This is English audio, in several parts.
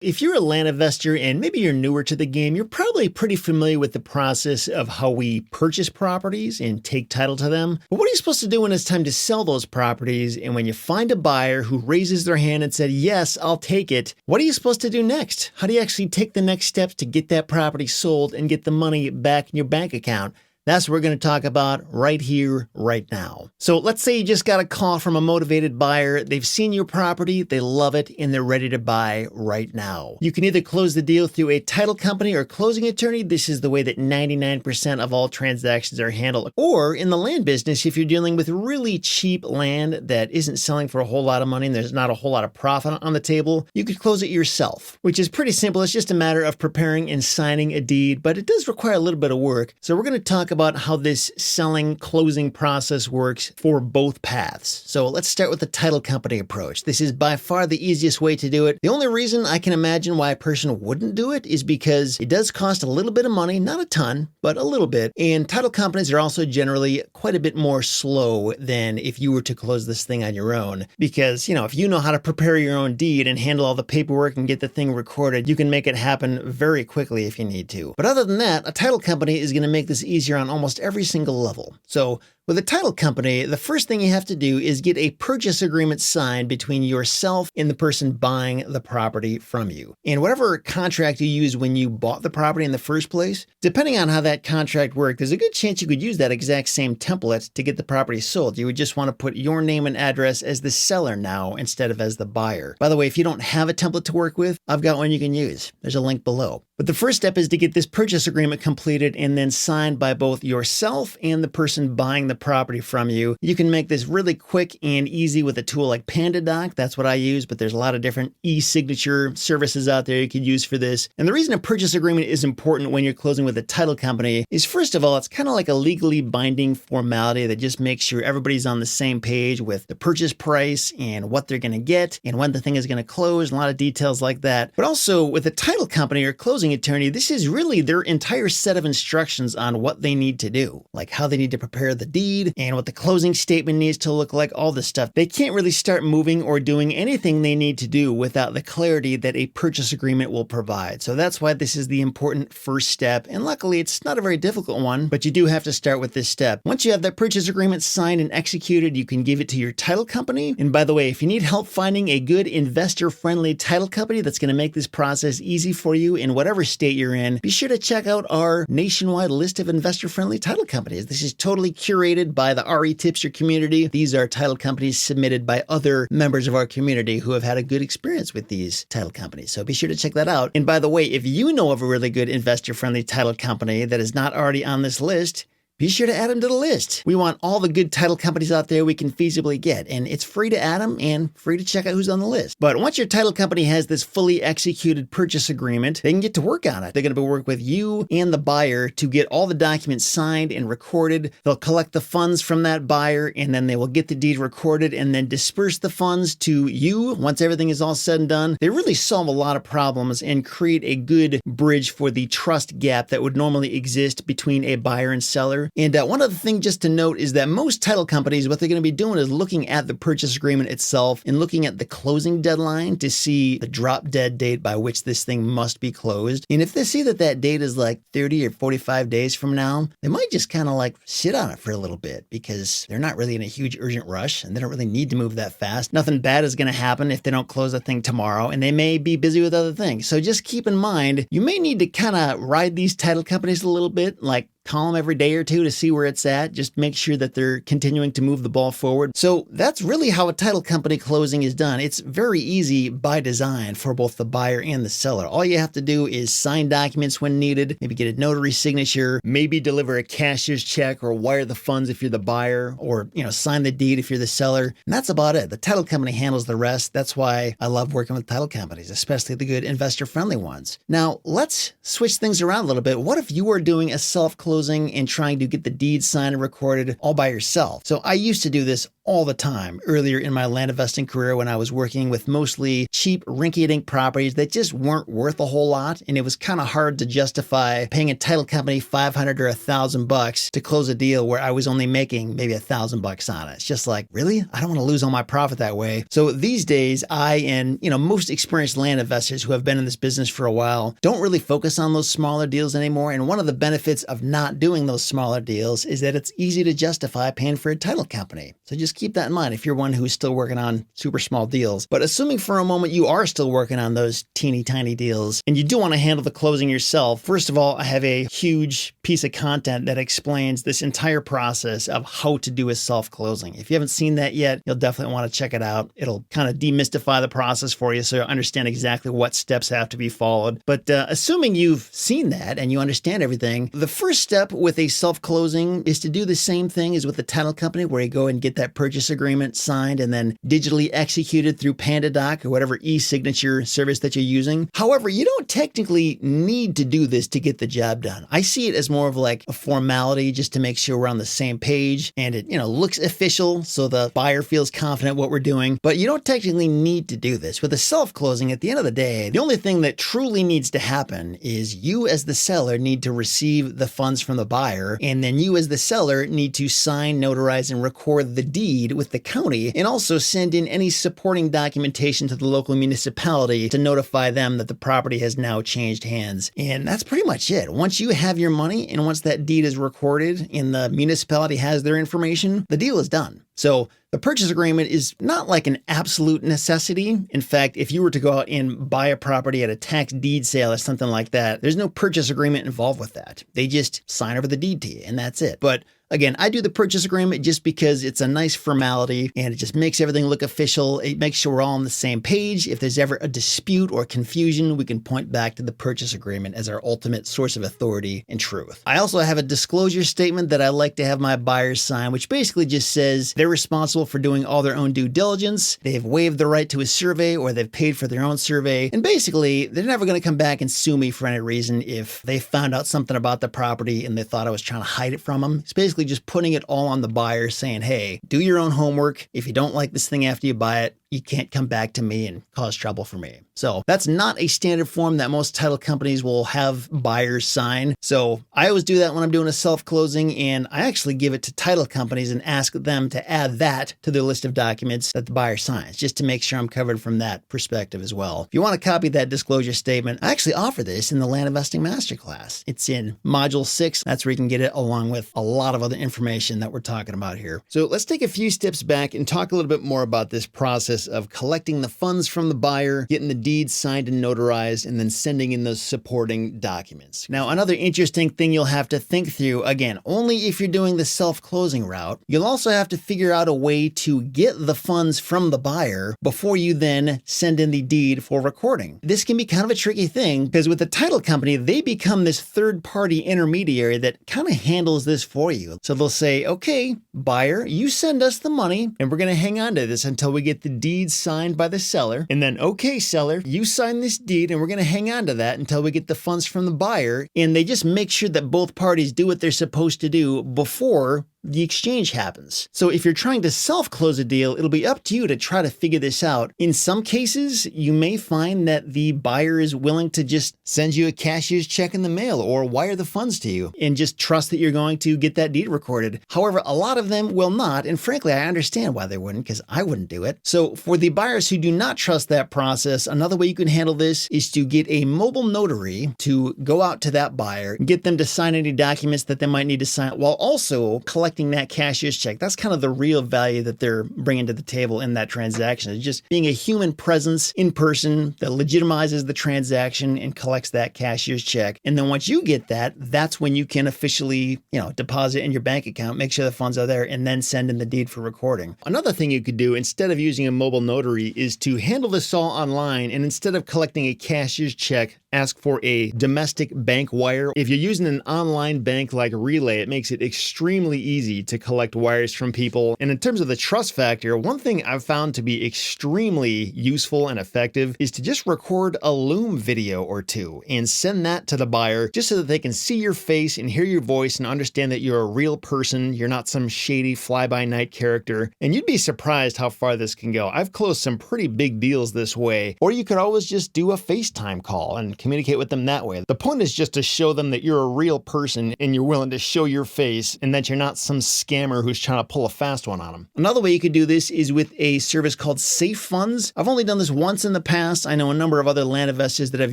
If you're a land investor and maybe you're newer to the game, you're probably pretty familiar with the process of how we purchase properties and take title to them. But what are you supposed to do when it's time to sell those properties? And when you find a buyer who raises their hand and said, yes, I'll take it, what are you supposed to do next? How do you actually take the next steps to get that property sold and get the money back in your bank account? That's what we're going to talk about right here, right now. So let's say you just got a call from a motivated buyer. They've seen your property, they love it, and they're ready to buy right now. You can either close the deal through a title company or closing attorney. This is the way that 99% of all transactions are handled. Or in the land business, if you're dealing with really cheap land that isn't selling for a whole lot of money and there's not a whole lot of profit on the table, you could close it yourself, which is pretty simple. It's just a matter of preparing and signing a deed, but it does require a little bit of work. So we're going to talk about how this selling closing process works for both paths. So let's start with the title company approach. This is by far the easiest way to do it. The only reason I can imagine why a person wouldn't do it is because it does cost a little bit of money, not a ton, but a little bit. And title companies are also generally quite a bit more slow than if you were to close this thing on your own. Because, if you know how to prepare your own deed and handle all the paperwork and get the thing recorded, you can make it happen very quickly if you need to. But other than that, a title company is going to make this easier on almost every single level. So with a title company, the first thing you have to do is get a purchase agreement signed between yourself and the person buying the property from you. And whatever contract you used when you bought the property in the first place, depending on how that contract worked, there's a good chance you could use that exact same template to get the property sold. You would just want to put your name and address as the seller now instead of as the buyer. By the way, if you don't have a template to work with, I've got one you can use. There's a link below. But the first step is to get this purchase agreement completed and then signed by both yourself and the person buying the property from you. You can make this really quick and easy with a tool like PandaDoc. That's what I use, but there's a lot of different e-signature services out there you could use for this. And the reason a purchase agreement is important when you're closing with a title company is, first of all, it's kind of like a legally binding formality that just makes sure everybody's on the same page with the purchase price and what they're going to get and when the thing is going to close, and a lot of details like that. But also with a title company or closing attorney, this is really their entire set of instructions on what they need to do, like how they need to prepare the deed and what the closing statement needs to look like, all this stuff. They can't really start moving or doing anything they need to do without the clarity that a purchase agreement will provide. So that's why this is the important first step. And luckily, it's not a very difficult one, but you do have to start with this step. Once you have that purchase agreement signed and executed, you can give it to your title company. And by the way, if you need help finding a good investor-friendly title company that's going to make this process easy for you in whatever state you're in, be sure to check out our nationwide list of investor-friendly title companies. This is totally curated by the REtipster community. These are title companies submitted by other members of our community who have had a good experience with these title companies. So be sure to check that out. And by the way, if you know of a really good investor-friendly title company that is not already on this list, be sure to add them to the list. We want all the good title companies out there we can feasibly get, and it's free to add them and free to check out who's on the list. But once your title company has this fully executed purchase agreement, they can get to work on it. They're going to work with you and the buyer to get all the documents signed and recorded. They'll collect the funds from that buyer, and then they will get the deed recorded and then disperse the funds to you once everything is all said and done. They really solve a lot of problems and create a good bridge for the trust gap that would normally exist between a buyer and seller. And one other thing just to note is that most title companies, what they're going to be doing is looking at the purchase agreement itself and looking at the closing deadline to see the drop dead date by which this thing must be closed. And if they see that that date is like 30 or 45 days from now, they might just kind of like sit on it for a little bit because they're not really in a huge urgent rush and they don't really need to move that fast. Nothing bad is going to happen if they don't close the thing tomorrow, and they may be busy with other things. So just keep in mind, you may need to kind of ride these title companies a little bit, like call them every day or two to see where it's at. Just make sure that they're continuing to move the ball forward. So that's really how a title company closing is done. It's very easy by design for both the buyer and the seller. All you have to do is sign documents when needed, maybe get a notary signature, maybe deliver a cashier's check or wire the funds if you're the buyer, or, sign the deed if you're the seller. And that's about it. The title company handles the rest. That's why I love working with title companies, especially the good investor-friendly ones. Now, let's switch things around a little bit. What if you are doing a self-closing self-closing and trying to get the deed signed and recorded all by yourself. So I used to do this all the time earlier in my land investing career when I was working with mostly cheap rinky-dink properties that just weren't worth a whole lot, and it was kind of hard to justify paying a title company $500 or $1,000 to close a deal where I was only making maybe $1,000 on it. It's just like, really? I don't want to lose all my profit that way. So these days, I and most experienced land investors who have been in this business for a while don't really focus on those smaller deals anymore. And one of the benefits of not doing those smaller deals is that it's easy to justify paying for a title company. So just keep that in mind if you're one who's still working on super small deals. But assuming for a moment you are still working on those teeny tiny deals and you do want to handle the closing yourself, first of all, I have a huge piece of content that explains this entire process of how to do a self-closing. If you haven't seen that yet, you'll definitely want to check it out. It'll kind of demystify the process for you so you understand exactly what steps have to be followed. But assuming you've seen that and you understand everything, the first step with a self-closing is to do the same thing as with the title company, where you go and get that purchase agreement signed and then digitally executed through PandaDoc or whatever e-signature service that you're using. However, you don't technically need to do this to get the job done. I see it as more of like a formality just to make sure we're on the same page and it, looks official so the buyer feels confident what we're doing. But you don't technically need to do this. With a self-closing, at the end of the day, the only thing that truly needs to happen is you as the seller need to receive the funds from the buyer, and then you as the seller need to sign, notarize, and record the deed with the county, and also send in any supporting documentation to the local municipality to notify them that the property has now changed hands. And that's pretty much it. Once you have your money and once that deed is recorded and the municipality has their information, the deal is done. So the purchase agreement is not like an absolute necessity. In fact, if you were to go out and buy a property at a tax deed sale or something like that, there's no purchase agreement involved with that. They just sign over the deed to you and that's it. But again, I do the purchase agreement just because it's a nice formality and it just makes everything look official. It makes sure we're all on the same page. If there's ever a dispute or confusion, we can point back to the purchase agreement as our ultimate source of authority and truth. I also have a disclosure statement that I like to have my buyers sign, which basically just says they're responsible for doing all their own due diligence. They've waived the right to a survey or they've paid for their own survey. And basically, they're never going to come back and sue me for any reason if they found out something about the property and they thought I was trying to hide it from them. It's basically just putting it all on the buyer saying, hey, do your own homework. If you don't like this thing after you buy it, you can't come back to me and cause trouble for me. So that's not a standard form that most title companies will have buyers sign. So I always do that when I'm doing a self-closing, and I actually give it to title companies and ask them to add that to their list of documents that the buyer signs, just to make sure I'm covered from that perspective as well. If you want to copy that disclosure statement, I actually offer this in the Land Investing Masterclass. It's in Module 6. That's where you can get it along with a lot of other information that we're talking about here. So let's take a few steps back and talk a little bit more about this process of collecting the funds from the buyer, getting the deed signed and notarized, and then sending in those supporting documents. Now, another interesting thing you'll have to think through, again, only if you're doing the self-closing route, you'll also have to figure out a way to get the funds from the buyer before you then send in the deed for recording. This can be kind of a tricky thing because with the title company, they become this third-party intermediary that kind of handles this for you. So they'll say, okay, buyer, you send us the money and we're going to hang on to this until we get the deed signed by the seller. And then, okay, seller, you sign this deed and we're going to hang on to that until we get the funds from the buyer. And they just make sure that both parties do what they're supposed to do before the exchange happens. So if you're trying to self-close a deal, it'll be up to you to try to figure this out. In some cases, you may find that the buyer is willing to just send you a cashier's check in the mail or wire the funds to you and just trust that you're going to get that deed recorded. However, a lot of them will not. And frankly, I understand why they wouldn't, because I wouldn't do it. So for the buyers who do not trust that process, another way you can handle this is to get a mobile notary to go out to that buyer, get them to sign any documents that they might need to sign, while also collecting that cashier's check. That's kind of the real value that they're bringing to the table in that transaction. It's just being a human presence in person that legitimizes the transaction and collects that cashier's check. And then once you get that, that's when you can officially, deposit in your bank account, make sure the funds are there, and then send in the deed for recording. Another thing you could do instead of using a mobile notary is to handle this all online, and instead of collecting a cashier's check, ask for a domestic bank wire. If you're using an online bank like Relay, it makes it extremely easy easy to collect wires from people. And in terms of the trust factor, one thing I've found to be extremely useful and effective is to just record a Loom video or two and send that to the buyer just so that they can see your face and hear your voice and understand that you're a real person. You're not some shady fly-by-night character. And you'd be surprised how far this can go. I've closed some pretty big deals this way. Or you could always just do a FaceTime call and communicate with them that way. The point is just to show them that you're a real person and you're willing to show your face and that you're not some scammer who's trying to pull a fast one on them. Another way you could do this is with a service called Safe Funds. I've only done this once in the past. I know a number of other land investors that have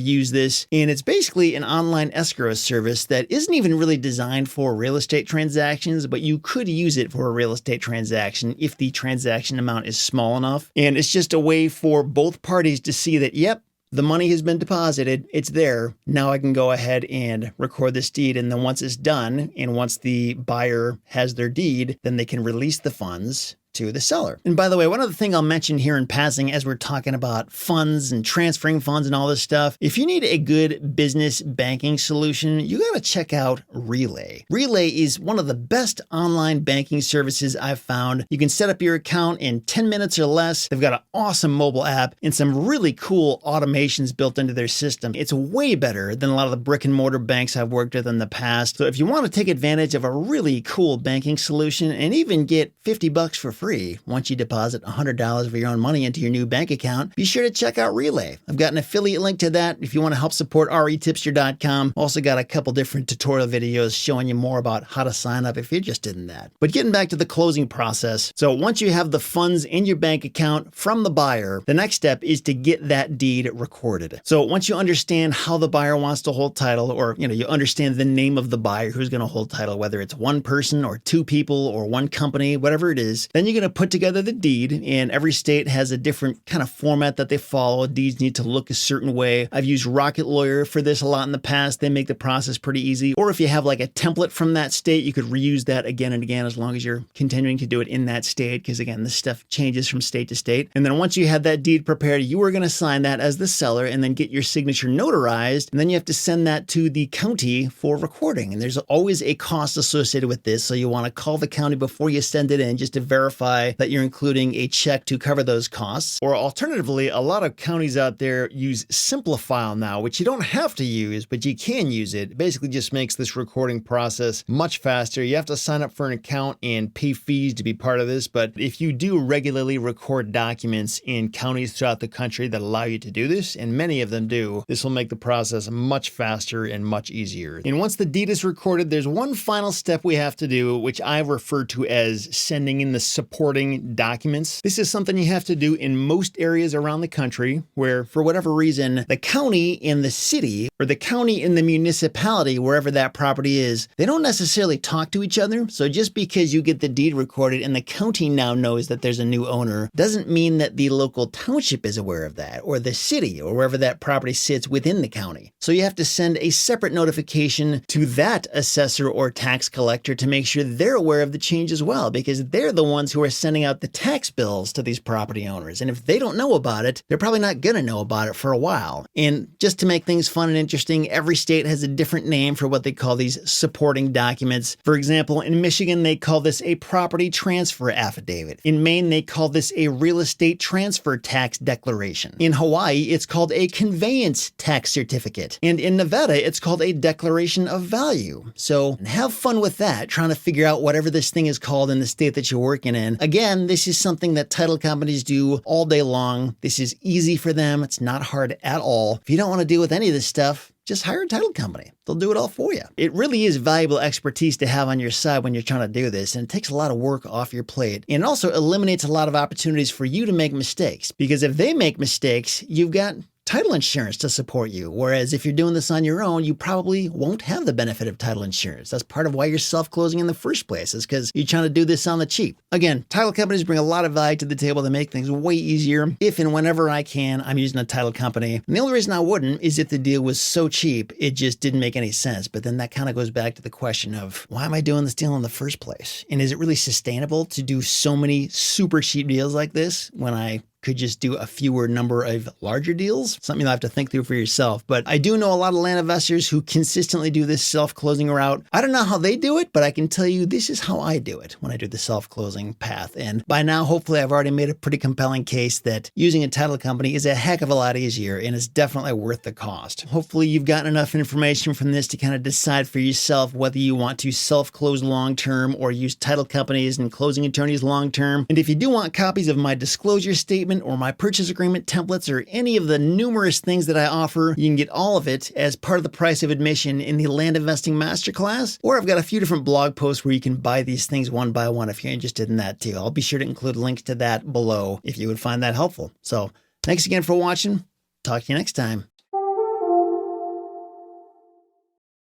used this, and it's basically an online escrow service that isn't even really designed for real estate transactions, but you could use it for a real estate transaction if the transaction amount is small enough. And it's just a way for both parties to see that, yep, the money has been deposited, it's there. Now I can go ahead and record this deed. And then once it's done, and once the buyer has their deed, then they can release the funds to the seller. And by the way, one other thing I'll mention here in passing as we're talking about funds and transferring funds and all this stuff, if you need a good business banking solution, you got to check out Relay. Relay is one of the best online banking services I've found. You can set up your account in 10 minutes or less. They've got an awesome mobile app and some really cool automations built into their system. It's way better than a lot of the brick and mortar banks I've worked with in the past. So if you want to take advantage of a really cool banking solution and even get $50 for free once you deposit $100 of your own money into your new bank account, be sure to check out Relay. I've got an affiliate link to that if you want to help support REtipster.com. Also got a couple different tutorial videos showing you more about how to sign up if you're interested in that. But getting back to the closing process. So once you have the funds in your bank account from the buyer, the next step is to get that deed recorded. So once you understand how the buyer wants to hold title, or you understand the name of the buyer who's going to hold title, whether it's one person or two people or one company, whatever it is, then you're going to put together the deed, and every state has a different kind of format that they follow. Deeds need to look a certain way. I've used Rocket Lawyer for this a lot in the past. They make the process pretty easy. Or if you have like a template from that state, you could reuse that again and again as long as you're continuing to do it in that state, because again, this stuff changes from state to state. And then once you have that deed prepared, you are going to sign that as the seller and then get your signature notarized, and then you have to send that to the county for recording. And there's always a cost associated with this, so you want to call the county before you send it in just to verify that you're including a check to cover those costs. Or alternatively, a lot of counties out there use Simplified now, which you don't have to use, but you can use it. It basically just makes this recording process much faster. You have to sign up for an account and pay fees to be part of this, but if you do regularly record documents in counties throughout the country that allow you to do this, and many of them do, this will make the process much faster and much easier. And once the deed is recorded, there's one final step we have to do, which I refer to as sending in the supporting documents. This is something you have to do in most areas around the country where, for whatever reason, the county in the city or the county in the municipality, wherever that property is, they don't necessarily talk to each other. So just because you get the deed recorded and the county now knows that there's a new owner doesn't mean that the local township is aware of that, or the city, or wherever that property sits within the county. So you have to send a separate notification to that assessor or tax collector to make sure they're aware of the change as well, because they're the ones who are sending out the tax bills to these property owners. And if they don't know about it, they're probably not going to know about it for a while. And just to make things fun and interesting, every state has a different name for what they call these supporting documents. For example, in Michigan, they call this a property transfer affidavit. In Maine, they call this a real estate transfer tax declaration. In Hawaii, it's called a conveyance tax certificate. And in Nevada, it's called a declaration of value. So have fun with that, trying to figure out whatever this thing is called in the state that you're working in. Again, this is something that title companies do all day long. This is easy for them. It's not hard at all. If you don't want to deal with any of this stuff, just hire a title company. They'll do it all for you. It really is valuable expertise to have on your side when you're trying to do this, and it takes a lot of work off your plate. And it also eliminates a lot of opportunities for you to make mistakes, because if they make mistakes, you've got title insurance to support you. Whereas if you're doing this on your own, you probably won't have the benefit of title insurance. That's part of why you're self-closing in the first place, is because you're trying to do this on the cheap. Again, title companies bring a lot of value to the table to make things way easier. If and whenever I can, I'm using a title company. And the only reason I wouldn't is if the deal was so cheap, it just didn't make any sense. But then that kind of goes back to the question of, why am I doing this deal in the first place? And is it really sustainable to do so many super cheap deals like this when I could just do a fewer number of larger deals. Something you'll have to think through for yourself. But I do know a lot of land investors who consistently do this self-closing route. I don't know how they do it, but I can tell you this is how I do it when I do the self-closing path. And by now, hopefully I've already made a pretty compelling case that using a title company is a heck of a lot easier and is definitely worth the cost. Hopefully you've gotten enough information from this to kind of decide for yourself whether you want to self-close long-term or use title companies and closing attorneys long-term. And if you do want copies of my disclosure statement or my purchase agreement templates or any of the numerous things that I offer, you can get all of it as part of the price of admission in the Land Investing Masterclass. Or I've got a few different blog posts where you can buy these things one by one if you're interested in that too. I'll be sure to include links to that below if you would find that helpful. So thanks again for watching. Talk to you next time.